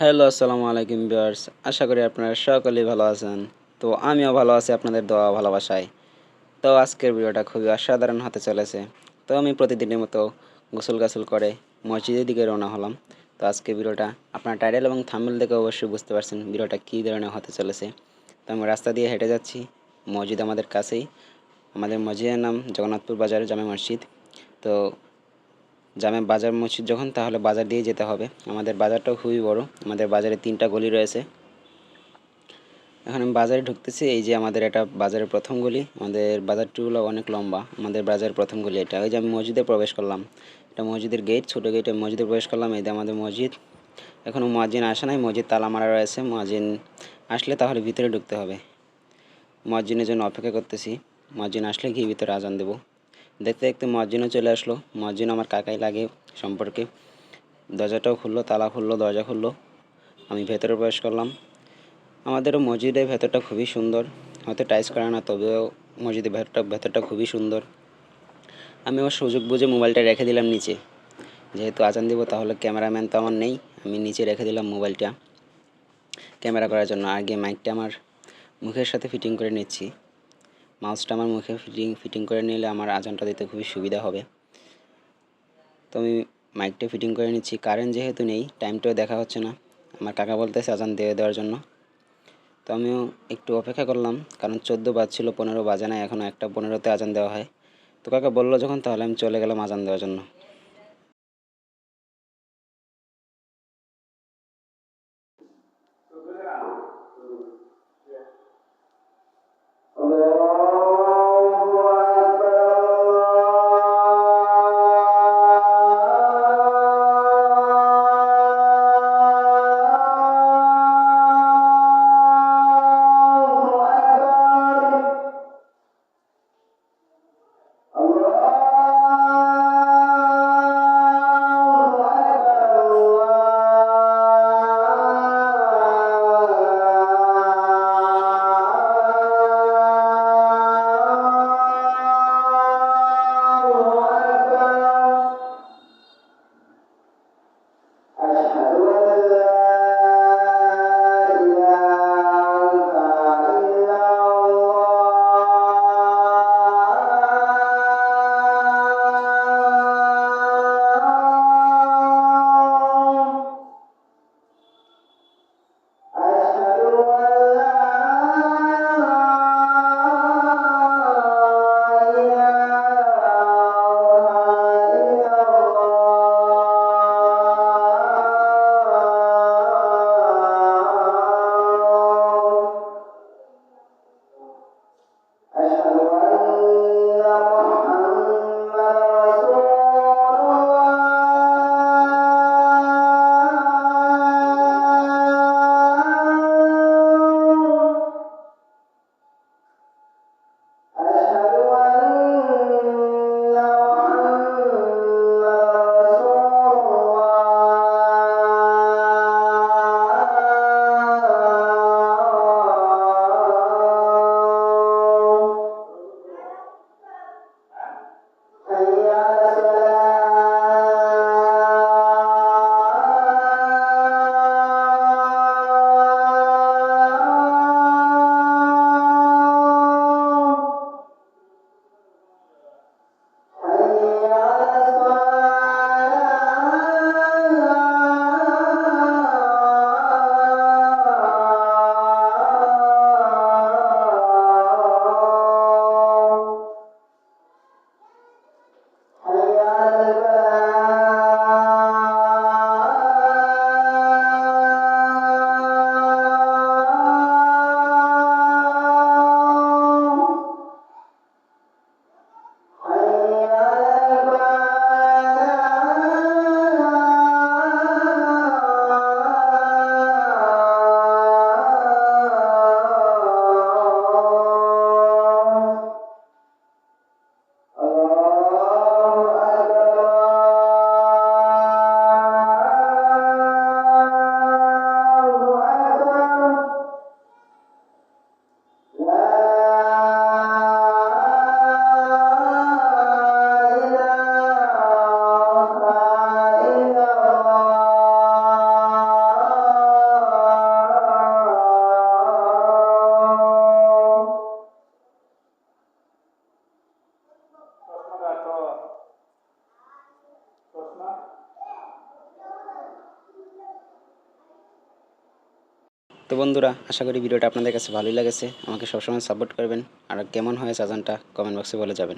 Hello, আসসালামু আলাইকুম viewers. আশা করি আপনারা সকলেই ভালো আছেন। তো আমিও ভালো আছি আপনাদের দোয়া ও ভালোবাসায়। তো আজকের ভিডিওটা খুবই অসাধারণ হতে চলেছে। তো আমি প্রতিদিনের মতো গোসল-গাসল করে মসজিদের দিকে রওনা হলাম। তো আজকের ভিডিওটা আপনার টাইটেল এবং থাম্বনেল দেখে অবশ্যই বুঝতে পারছেন ভিডিওটা কী ধরনের হতে চলেছে। তো আমি রাস্তা দিয়ে হেঁটে যাচ্ছি। মসজিদ আমাদের কাছেই। আমাদের মসজিদের নাম জগন্নাথপুর বাজার জামে মসজিদ। তো জামে বাজার মসজিদ যখন তাহলে বাজার দিয়ে যেতে হবে। আমাদের বাজারটাও খুবই বড়। আমাদের বাজারে ৩টা গলি রয়েছে। এখন আমি বাজারে ঢুকতেছি। এই যে আমাদের এটা বাজারের প্রথম গলি। আমাদের বাজারটি হলো অনেক লম্বা। আমাদের বাজারের প্রথম গলি এটা। ওই যে আমি মসজিদে প্রবেশ করলাম। এটা মসজিদের গেট, ছোট গেটে মসজিদে প্রবেশ করলাম। এই যে আমাদের মসজিদ। এখনও মুয়াজ্জিন আসে নাই। মসজিদ তালা মারা রয়েছে। মুয়াজ্জিন আসলে তাহলে ভিতরে ঢুকতে হবে। মুয়াজ্জিনের জন্য অপেক্ষা করতেছি। মুয়াজ্জিন আসলে গিয়ে ভিতরে আজান দেব। দেখতে দেখতে মুয়াজ্জিনও চলে আসলো। মুয়াজ্জিন আমার কাকাই লাগে সম্পর্কে। দরজাটাও খুললো, তালা খুললো, দরজা খুললো। আমি ভেতরে প্রবেশ করলাম। আমাদেরও মসজিদের ভেতরটা খুবই সুন্দর। হয়তো টাইলস করা না, তবেও মসজিদের ভেতরটা খুবই সুন্দর। আমি আমার সুযোগ বুঝে মোবাইলটা রেখে দিলাম নিচে। যেহেতু আজান দিব তাহলে ক্যামেরাম্যান তো আমার নেই। আমি নিচে রেখে দিলাম মোবাইলটা ক্যামেরা করার জন্য। আগে মাইকটা আমার মুখের সাথে ফিটিং করে নিচ্ছি। মাউসটা আমার মুখে ফিটিং করে নিলে আমার আজানটা দিতে খুবই সুবিধা হবে। তো আমি মাইকটা ফিটিং করে নিচ্ছি। কারেন্ট যেহেতু নেই, টাইমটাও দেখা হচ্ছে না। আমার কাকা বলতেছে আজান দিয়ে দেওয়ার জন্য। তো আমিও একটু অপেক্ষা করলাম, কারণ 14 বাজছিল, 15 বাজে নাই, এখনও 1:15-তে আজান দেওয়া হয়। তো কাকা বললো যখন, তাহলে আমি চলে গেলাম আজান দেওয়ার জন্য। তো বন্ধুরা, আশা করি ভিডিওটা আপনাদের কাছে ভালোই লেগেছে। আমাকে সবসময় সাপোর্ট করবেন। আর কেমন হয়েছে আজানটা কমেন্ট বক্সে বলে যাবেন।